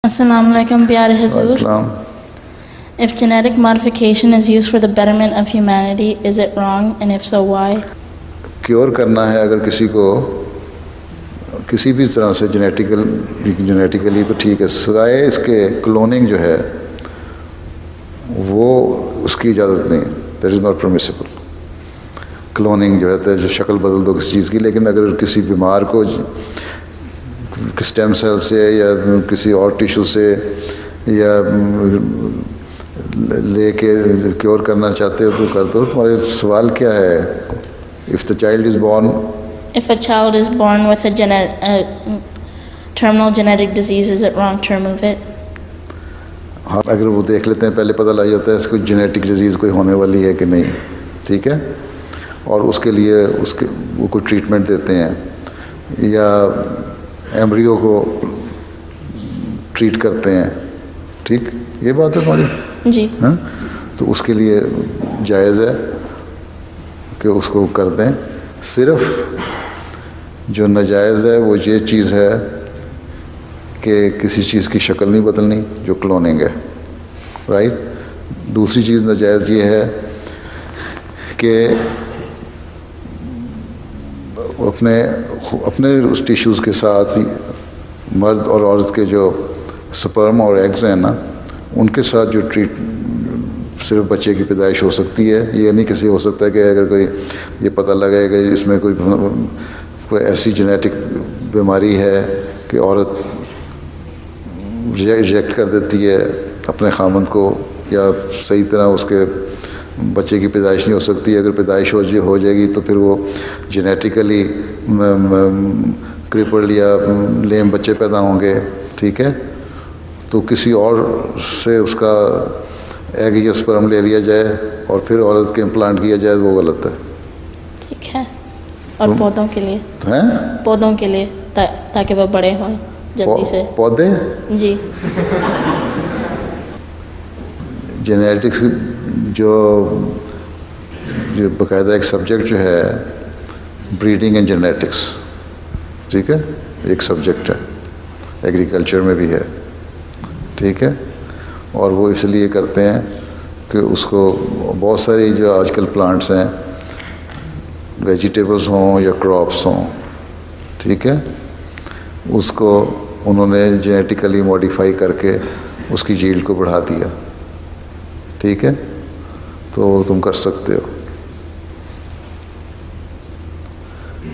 Assalamu alaikum, Pyare Hazur. Islam. If genetic modification is used for the betterment of humanity, is it wrong, and if so, why? Cure करना है अगर किसी को किसी भी तरह से जेनेटिकली तो ठीक है, सिवाय इसके क्लोनिंग जो है वो उसकी इजाज़त नहीं, that is not permissible. Cloning जो है जो शक्ल बदल दो किसी चीज़ की, लेकिन अगर किसी बीमार को स्टेम सेल से या किसी और टिश्यू से या लेके क्योर करना चाहते हो तो कर दो। तुम्हारे सवाल क्या है? If the child is born, If a child is born with a terminal genetic disease, is it wrong to remove it? हाँ, अगर वो देख लेते हैं पहले पता लग जाता है इसको जेनेटिक डिजीज़ कोई होने वाली है कि नहीं, ठीक है, और उसके लिए वो कोई ट्रीटमेंट देते हैं या एम्ब्रियो को ट्रीट करते हैं, ठीक, ये बात है तुम्हारी जी। हाँ, तो उसके लिए जायज़ है कि उसको कर दें। सिर्फ जो नाजायज़ है वो ये चीज़ है कि किसी चीज़ की शक्ल नहीं बदलनी, जो क्लोनिंग है, राइट। दूसरी चीज़ नाजायज़ ये है कि अपने उस टिश्यूज़ के साथ मर्द और औरत के जो स्पर्म और एग्स हैं ना, उनके साथ जो सिर्फ बच्चे की पैदाइश हो सकती है। ये नहीं किसी हो सकता है कि अगर कोई ये पता लगे कि इसमें कोई ऐसी जेनेटिक बीमारी है कि औरत रिजेक्ट कर देती है अपने खामंद को, या सही तरह उसके बच्चे की पैदाइश नहीं हो सकती। अगर पैदाइश हो जाएगी तो फिर वो जेनेटिकली क्रिपल्ड या लेम बच्चे पैदा होंगे, ठीक है। तो किसी और से उसका एग या स्पर्म ले लिया जाए और फिर औरत के इम्प्लांट किया जाए, वो गलत है, ठीक है। और पौधों के लिए हैं? पौधों के लिए ताकि वह बड़े हों जल्दी से। पौधे जी। जेनेटिक्स जो बाकायदा एक सब्जेक्ट जो है ब्रीडिंग एंड जेनेटिक्स, ठीक है, एक सब्जेक्ट है, एग्रीकल्चर में भी है, ठीक है। और वो इसलिए करते हैं कि उसको बहुत सारी जो आजकल प्लांट्स हैं, वेजिटेबल्स हों या क्रॉप्स हों, ठीक है, उसको उन्होंने जेनेटिकली मॉडिफाई करके उसकी यील्ड को बढ़ा दिया, ठीक है। तो तुम कर सकते हो,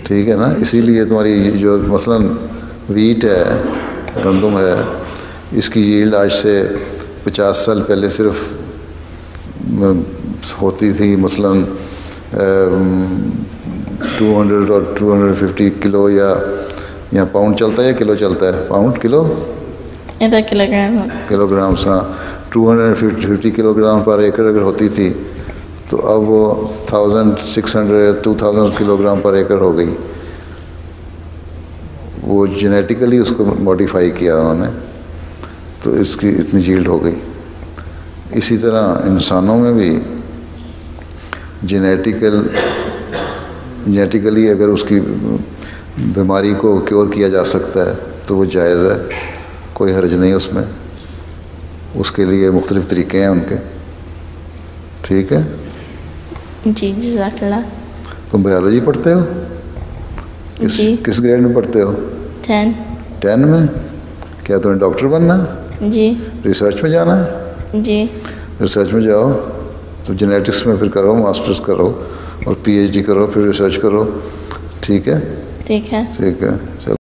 ठीक है ना। इसीलिए तुम्हारी जो मसलन वीट है, गंदम है, इसकी यील्ड आज से 50 साल पहले सिर्फ होती थी मसलन 200 और 250 किलो या पाउंड चलता है या किलो चलता है? पाउंड, किलो, इधर किलोग्राम। हाँ, 250 किलोग्राम पर एकड़ अगर होती थी तो अब वो 1600-2000 किलोग्राम पर एकड़ हो गई। वो जेनेटिकली उसको मॉडिफाई किया उन्होंने, तो इसकी इतनी यील्ड हो गई। इसी तरह इंसानों में भी जेनेटिकली अगर उसकी बीमारी को क्योर किया जा सकता है तो वो जायज़ है, कोई हर्ज नहीं उसमें। उसके लिए मुख्तलिफ़ तरीक़े हैं उनके, ठीक है जी। जज़ाकल्लाह। तुम बायोलॉजी पढ़ते हो? किस ग्रेड में पढ़ते हो? 10 में। क्या तुम्हें डॉक्टर बनना? जी। रिसर्च में जाना है? जी। रिसर्च में जाओ तो जेनेटिक्स में फिर करो, मास्टर्स करो और PhD करो, फिर रिसर्च करो, ठीक है। ठीक है। ठीक है, चलो।